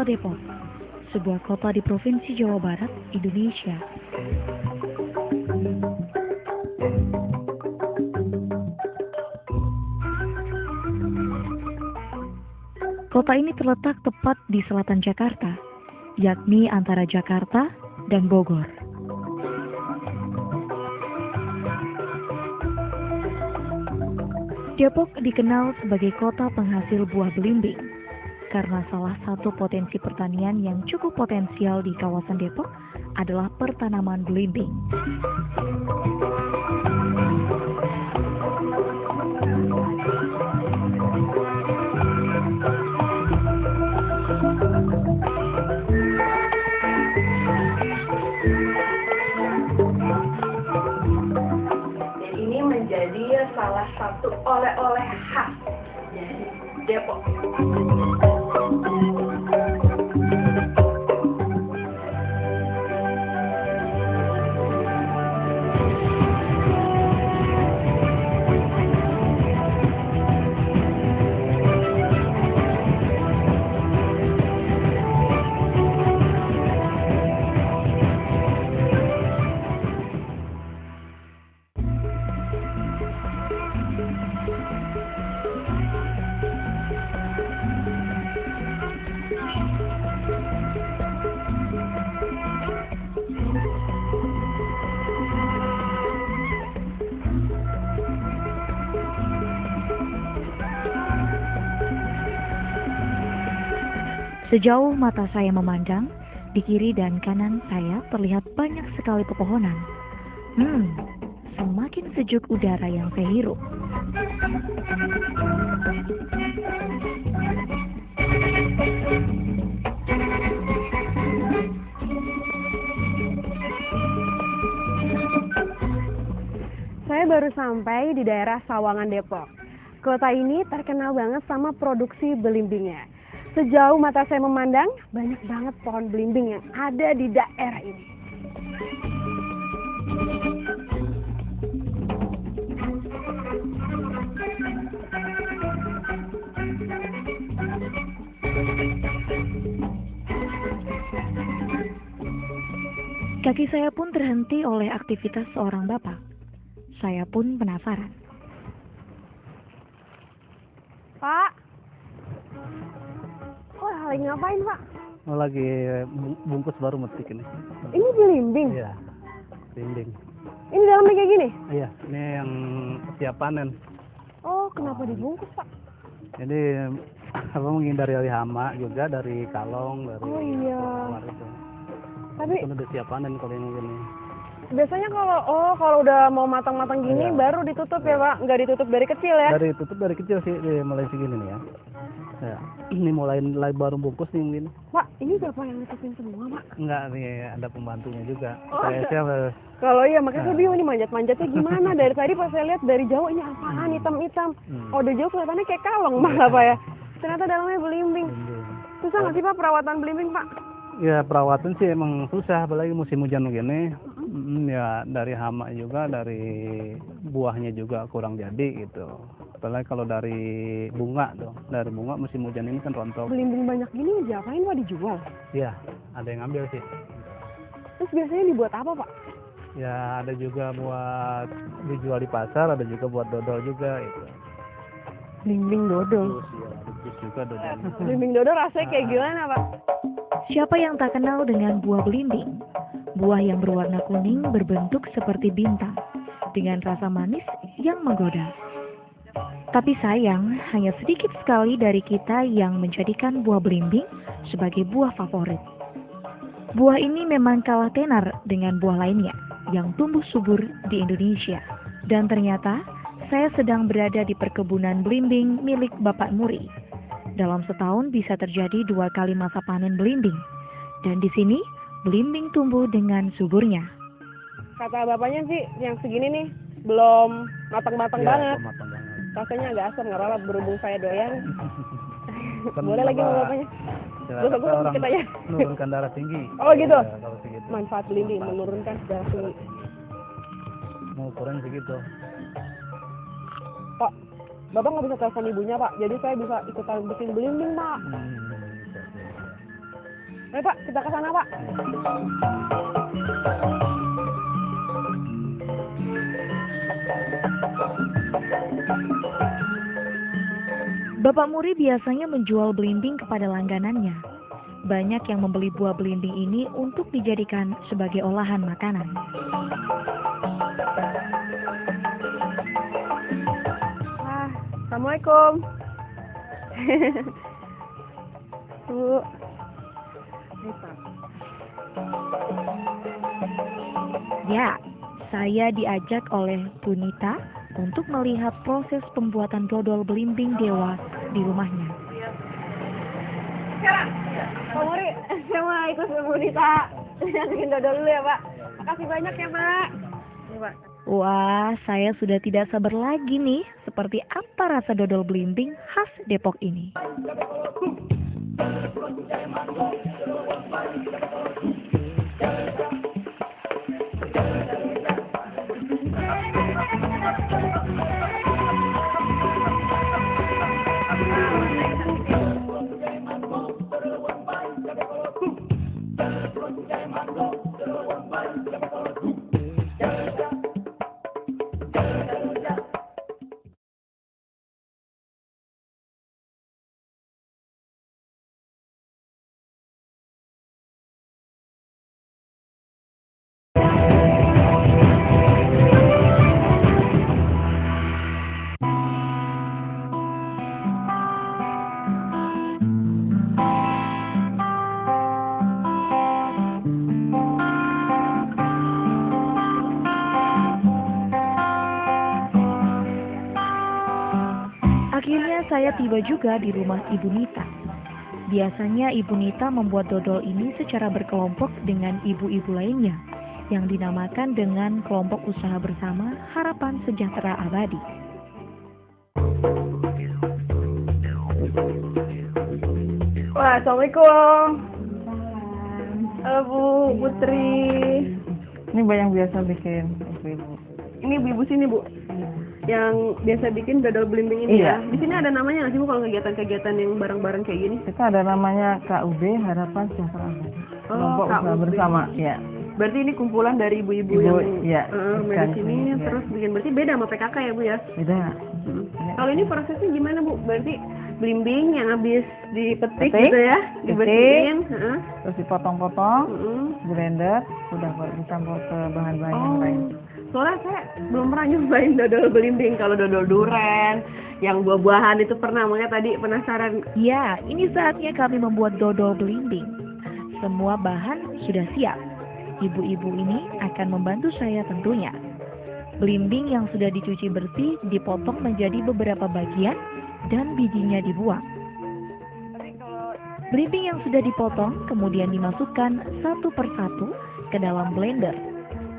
Depok, sebuah kota di Provinsi Jawa Barat, Indonesia. Kota ini terletak tepat di selatan Jakarta, yakni antara Jakarta dan Bogor. Depok dikenal sebagai kota penghasil buah belimbing karena salah satu potensi pertanian yang cukup potensial di kawasan Depok adalah pertanaman belimbing. Ini menjadi salah satu oleh-oleh khas dari Depok. Sejauh mata saya memandang, di kiri dan kanan saya terlihat banyak sekali pepohonan. Semakin sejuk udara yang saya hirup. Saya baru sampai di daerah Sawangan, Depok. Kota ini terkenal banget sama produksi belimbingnya. Sejauh mata saya memandang, banyak banget pohon belimbing yang ada di daerah ini. Kaki saya pun terhenti oleh aktivitas seorang bapak. Saya pun penasaran. Pak, lagi ngapain, Pak? Lagi bungkus baru metik ini. Ini belimbing? Iya, belimbing. Ini dalamnya kayak gini? Iya, ini yang siap panen. Oh, kenapa dibungkus, Pak? Jadi menghindari dari hama juga, dari kalong, dari iya. luar itu. Tapi itu udah siap panen kalau yang gini. Biasanya kalau udah mau matang-matang gini baru ditutup ya, Pak? Nggak ditutup dari kecil ya? Tutup dari kecil sih, mulai segini nih ya. Ya, ini mulai baru bungkus nih ini. Pak, ini Bapak yang nutupin semua, Pak? Enggak nih, ada pembantunya juga. Oh, Saya kalau iya, makanya saya bingung ini manjat-manjatnya gimana. Dari tadi pas saya lihat dari jauh ini apaan, hitam-hitam. Oh, dari jauh kelihatannya kayak kalong malah, Pak ya. Ternyata dalamnya belimbing. Susah nggak sih, Pak, perawatan belimbing, Pak? Ya, perawatan sih emang susah, apalagi musim hujan begini. Ya, dari hama juga, dari buahnya juga kurang jadi gitu. Apalagi kalau dari bunga tuh, dari bunga musim hujan ini kan rontok. Belimbing banyak gini diapain, Pak? Dijual? Iya, ada yang ngambil sih. Terus biasanya dibuat apa, Pak? Ya, ada juga buat dijual di pasar, ada juga buat dodol juga itu. Belimbing dodol? Iya, ada jus juga dodol. Belimbing dodol rasanya kayak gimana, Pak? Siapa yang tak kenal dengan buah belimbing? Buah yang berwarna kuning berbentuk seperti bintang, dengan rasa manis yang menggoda. Tapi sayang, hanya sedikit sekali dari kita yang menjadikan buah belimbing sebagai buah favorit. Buah ini memang kalah tenar dengan buah lainnya yang tumbuh subur di Indonesia. Dan ternyata, saya sedang berada di perkebunan belimbing milik Bapak Muri. Dalam setahun bisa terjadi 2 kali masa panen belimbing. Dan di sini, belimbing tumbuh dengan suburnya. Kata bapaknya sih, yang segini nih, belum matang-matang banget. Matang banget. Rasanya agak asam, nggak berhubung saya doyan. Kan Boleh lagi sama bapaknya? Gosok-gosok dikit aja. Menurunkan darah tinggi. Oh gitu? Ya, kalau segitu. Manfaat belimbing, menurunkan darah tinggi. Mau ukuran segitu. Pak, Bapak nggak bisa telepon ibunya, Pak. Jadi saya bisa ikutan bikin belimbing, Pak. Bisa. Ayo Pak, kita ke sana Pak. Bapak Muri biasanya menjual belimbing kepada langganannya. Banyak yang membeli buah belimbing ini untuk dijadikan sebagai olahan makanan. Assalamualaikum. Bu. Ya, saya diajak oleh Bunita untuk melihat proses pembuatan dodol belimbing dewa di rumahnya. Pak Muri, saya mau ikut Bu Nita. Bikin dodol dulu ya Pak. Makasih banyak ya Pak. Ini Pak. Wah, saya sudah tidak sabar lagi nih, seperti apa rasa dodol belimbing khas Depok ini. Akhirnya saya tiba juga di rumah Ibu Nita. Biasanya Ibu Nita membuat dodol ini secara berkelompok dengan ibu-ibu lainnya yang dinamakan dengan kelompok usaha bersama Harapan Sejahtera Abadi. Wah, Assalamualaikum. Halo Bu Putri. Ini Mbak yang biasa bikin, ibu-ibu. Ini ibu sini Bu. Yang biasa bikin dodol belimbing ini Iya. ya. Di sini ada namanya nggak sih Bu kalau kegiatan-kegiatan yang bareng-bareng kayak gini? Kita ada namanya KUB, Harapan Sejahtera Abadi. Kelompok usaha KUB. bersama, ya. Berarti ini kumpulan dari ibu-ibu Ibu, yang iya, main di sini iya. terus bikin, berarti beda sama PKK ya Bu ya? Beda. Kalau ini prosesnya gimana Bu? Berarti belimbing yang habis dipetik Petik, gitu ya, petik. dibersihin, Terus dipotong-potong, heeh. blender, udah baru dicampur ke bahan-bahan yang lain. Soalnya saya belum pernah nyobain dodol belimbing. Kalau dodol duren, yang buah-buahan itu pernah, makanya tadi penasaran. Ya, ini saatnya kami membuat dodol belimbing. Semua bahan sudah siap. Ibu-ibu ini akan membantu saya tentunya. Belimbing yang sudah dicuci bersih dipotong menjadi beberapa bagian dan bijinya dibuang. Belimbing yang sudah dipotong kemudian dimasukkan satu persatu ke dalam blender.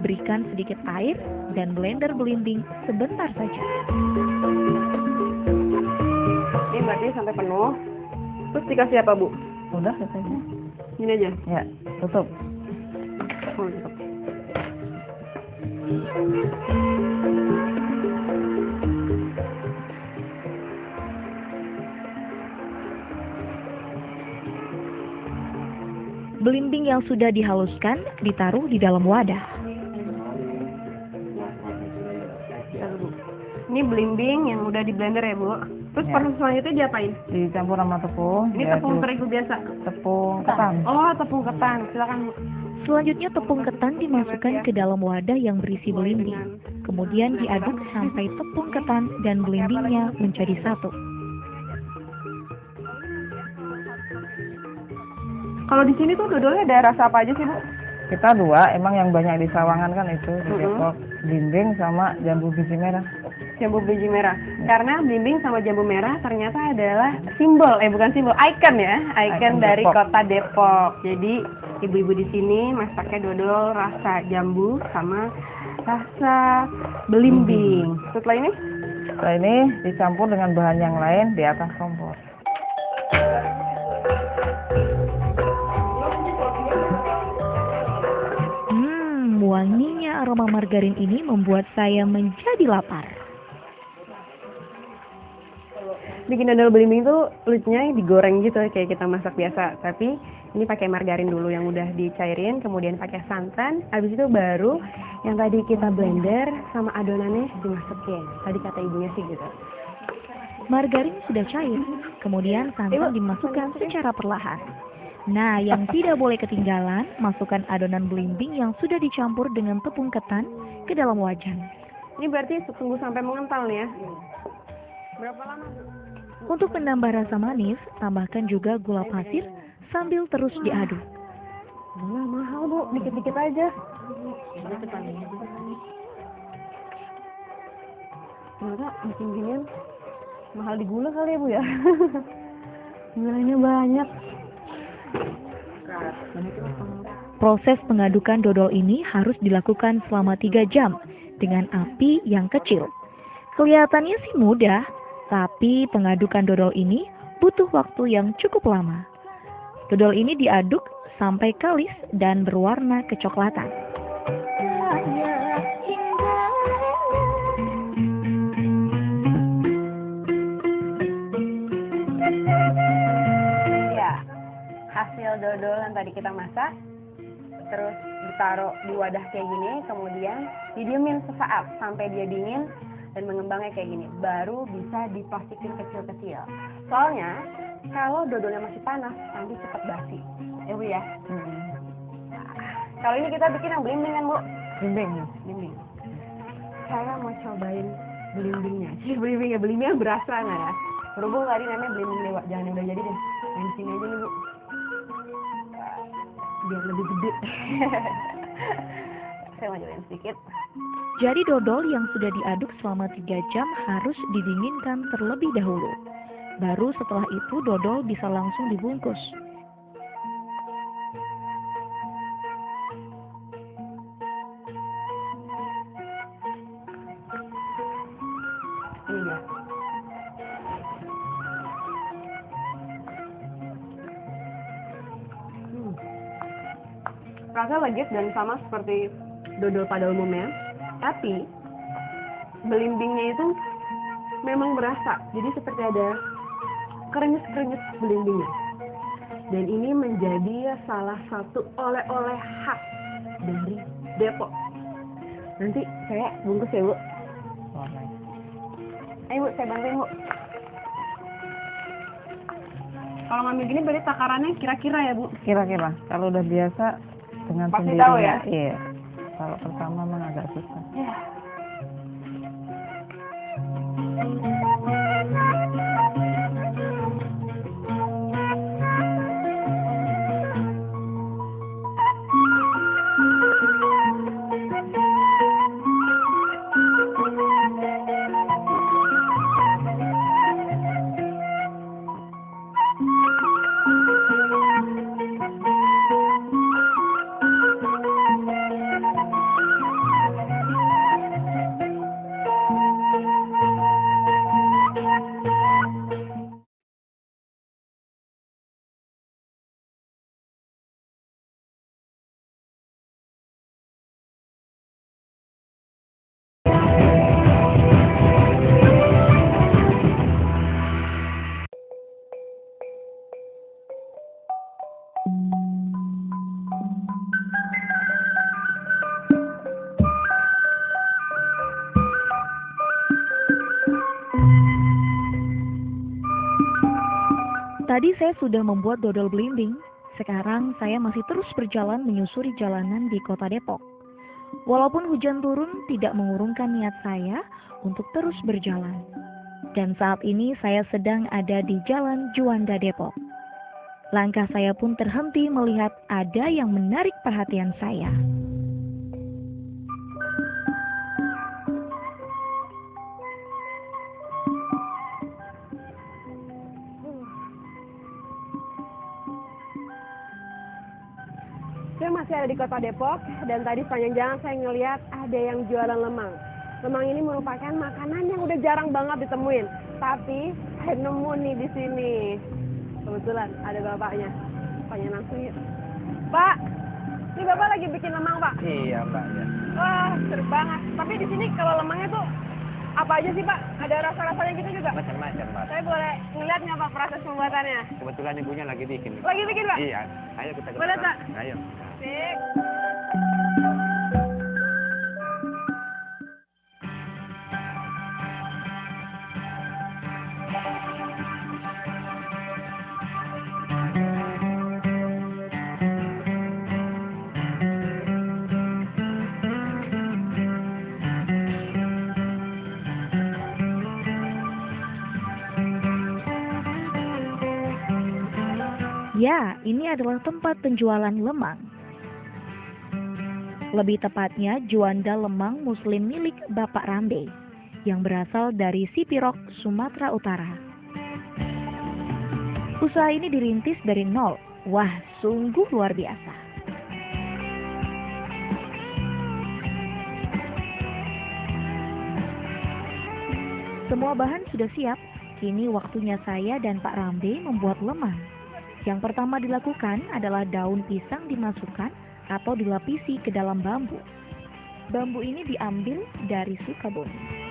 Berikan sedikit air dan blender belimbing sebentar saja. Ini berarti sampai penuh. Terus dikasih apa Bu? Udah selesai. Ini aja. Ya, tutup. Oh, gitu. Belimbing yang sudah dihaluskan ditaruh di dalam wadah. Ini belimbing yang udah di blender ya Bu. Terus Ya. proses selanjutnya diapain? Dicampur sama tepung. Ini tepung terigu biasa. Tepung ketan. Oh, tepung ketan. Silakan Bu. Selanjutnya tepung ketan dimasukkan ke dalam wadah yang berisi belimbing. Kemudian diaduk sampai tepung ketan dan belimbingnya menjadi satu. Kalau di sini tuh dodolnya ada rasa apa aja sih Bu? Kita dua, emang yang banyak di Sawangan kan itu, di Mm-mm. Depok, belimbing sama jambu biji merah. Jambu biji merah. Karena belimbing sama jambu merah ternyata adalah simbol, bukan simbol, ikon ya, ikon Ikon dari Depok. kota Depok. Jadi ibu-ibu di sini masaknya dodol rasa jambu sama rasa belimbing. Setelah ini Setelah ini dicampur dengan bahan yang lain di atas kompor. Wanginya aroma margarin ini membuat saya menjadi lapar. bikin dodol belimbing tuh lucunya digoreng gitu kayak kita masak biasa, tapi Ini pakai margarin dulu yang udah dicairin, kemudian pakai santan. Habis itu baru yang tadi kita blender sama adonannya dimasukin. Tadi kata ibunya sih gitu. Margarin sudah cair, kemudian santan dimasukkan secara perlahan. Nah, yang tidak boleh ketinggalan, masukkan adonan belimbing yang sudah dicampur dengan tepung ketan ke dalam wajan. Ini berarti tunggu sampai mengental nih ya. Berapa lama? Untuk menambah rasa manis, tambahkan juga gula pasir sambil terus diaduk. Gula mahal Bu, dikit-dikit aja. Ternyata bikin ginian mahal di gula kali ya Bu ya. Gulanya banyak. Proses pengadukan dodol ini harus dilakukan selama 3 jam dengan api yang kecil. Kelihatannya sih mudah, tapi pengadukan dodol ini butuh waktu yang cukup lama. Dodol ini diaduk sampai kalis dan berwarna kecoklatan. Ya, hasil dodol yang tadi kita masak, terus ditaruh di wadah kayak gini, kemudian didiemin sesaat sampai dia dingin dan mengembangnya kayak gini. Baru bisa diplastikin kecil-kecil. Soalnya kalau dodolnya masih panas, nanti cepat basi. Ya Bu ya. Kalau ini kita bikin yang belimbing kan Bu? Belimbing. Saya mau cobain belimbingnya. Belimbingnya berasa nggak ya? Berhubung tadi namanya belimbing dewa, jangan yang udah jadi deh. Yang di sini aja nih Bu. Biar lebih gede. Saya mau cobain sedikit. Jadi dodol yang sudah diaduk selama 3 jam harus didinginkan terlebih dahulu. Baru setelah itu dodol bisa langsung dibungkus. Ini dia. Rasanya legit dan sama seperti dodol pada umumnya, tapi belimbingnya itu memang berasa. Jadi seperti ada krenyes-krenyes belimbingnya. Dan ini menjadi salah satu oleh-oleh khas dari Depok. Nanti saya bungkus ya Bu. Ayo Bu, saya bantuin Bu. Kalau ngambil gini berarti takarannya kira-kira ya Bu? Kira-kira. Kalau udah biasa dengan Pasti sendirinya. tahu ya? Iya. Kalau pertama memang agak susah. Ya. Tadi saya sudah membuat dodol belimbing. Sekarang saya masih terus berjalan menyusuri jalanan di kota Depok. Walaupun hujan turun tidak mengurungkan niat saya untuk terus berjalan. Dan saat ini saya sedang ada di Jalan Juanda Depok. Langkah saya pun terhenti melihat ada yang menarik perhatian saya. Saya masih ada di kota Depok dan tadi sepanjang jalan saya ngeliat ada yang jualan lemang. Lemang ini merupakan makanan yang udah jarang banget ditemuin. Tapi saya nemu nih di sini. Kebetulan ada bapaknya. Tanya langsung yuk. Pak, ini bapak lagi bikin lemang Pak? Iya Mbak. Ya. Wah, seru banget. Tapi di sini kalau lemangnya tuh apa aja sih Pak? Ada rasa-rasanya gitu juga? Macam-macam, Pak. Saya boleh ngeliat nggak Pak proses pembuatannya? Kebetulan ibunya lagi bikin. Lagi bikin Pak? Iya, ayo kita ke Boleh, depan. Pak? Ayo. Sik. Ya, ini adalah tempat penjualan lemang. Lebih tepatnya, juanda lemang muslim milik Bapak Rambe, yang berasal dari Sipirok, Sumatera Utara. Usaha ini dirintis dari nol. Wah, sungguh luar biasa. Semua bahan sudah siap. Kini waktunya saya dan Pak Rambe membuat lemang. Yang pertama dilakukan adalah daun pisang dimasukkan atau dilapisi ke dalam bambu. Bambu ini diambil dari Sukabumi.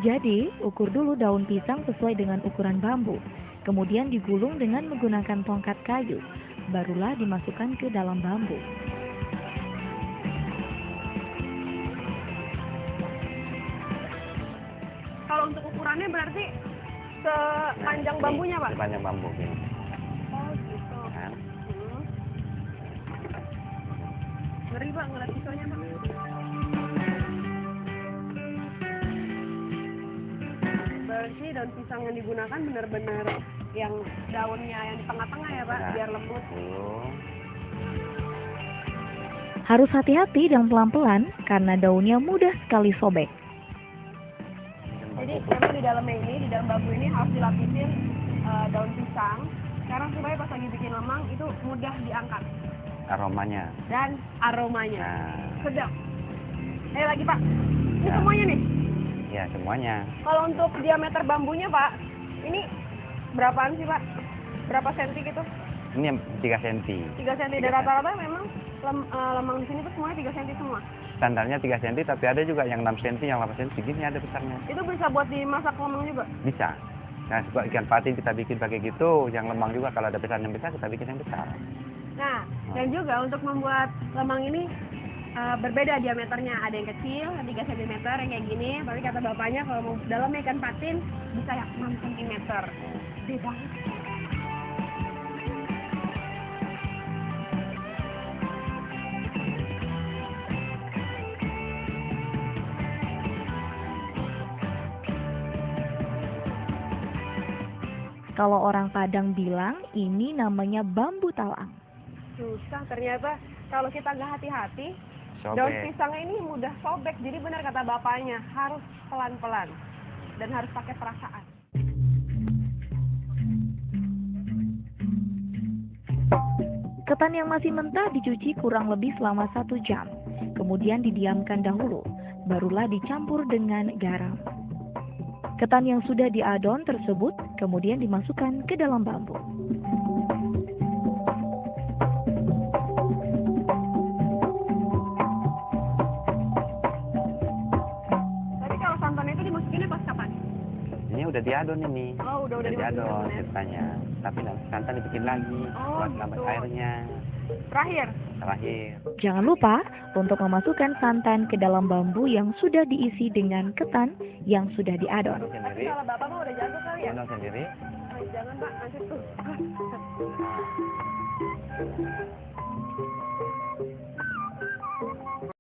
Jadi, ukur dulu daun pisang sesuai dengan ukuran bambu. Kemudian digulung dengan menggunakan tongkat kayu. Barulah dimasukkan ke dalam bambu. Kalau untuk ukurannya berarti sepanjang bambunya Pak? Sepanjang bambu gini. Oh gitu. Kan? Ngeri Pak ngeliat pisaunya Pak. Berarti daun pisang yang digunakan benar-benar yang daunnya yang di tengah-tengah ya Pak, Nah, biar lembut. Harus hati-hati dan pelan-pelan karena daunnya mudah sekali sobek. Jadi memang di dalamnya ini, di dalam bambu ini harus dilapisin daun pisang. Karena supaya pas lagi bikin lemang itu mudah diangkat. Aromanya. Dan aromanya. Nah, Sedap. Lagi Pak, ini Ya. semuanya nih. ya semuanya. Kalau untuk diameter bambunya Pak, ini berapaan sih Pak? Berapa senti gitu? Ini yang 3 cm. 3 senti. Dan rata-rata memang lemang di sini tuh semuanya 3 senti semua. Standarnya 3 cm, tapi ada juga yang 6 cm, yang 8 cm, segini ada besarnya. Itu bisa buat dimasak lemang juga? Bisa. Nah, sebab ikan patin kita bikin pakai gitu, yang lemang juga kalau ada pesan yang besar kita bikin yang besar. Nah, dan juga untuk membuat lemang ini berbeda diameternya. Ada yang kecil, 3 cm, yang kayak gini. Tapi kata bapaknya kalau mau dalam ikan patin bisa yang 6 cm. Gede banget. Kalau orang Padang bilang ini namanya bambu talang. Susah ternyata kalau kita nggak hati-hati, Sobek. daun pisang ini mudah sobek. Jadi benar kata bapaknya, harus pelan-pelan dan harus pakai perasaan. Ketan yang masih mentah dicuci kurang lebih selama 1 jam. Kemudian didiamkan dahulu, barulah dicampur dengan garam. Ketan yang sudah diadon tersebut kemudian dimasukkan ke dalam bambu. Tapi kalau santan itu dimasukinnya pas kapan? Ini udah diadon ini. Oh, udah dimasukin diadon santannya. ceritanya. Tapi nanti santan dibikin lagi Oh, buat nambah gitu. airnya. Terakhir, Terakhir. Jangan lupa untuk memasukkan santan ke dalam bambu yang sudah diisi dengan ketan yang sudah diadon. Adon tapi sendiri. kalau bapak mah udah jago kali ya? Adon sendiri. Jangan Pak, nanti tuh.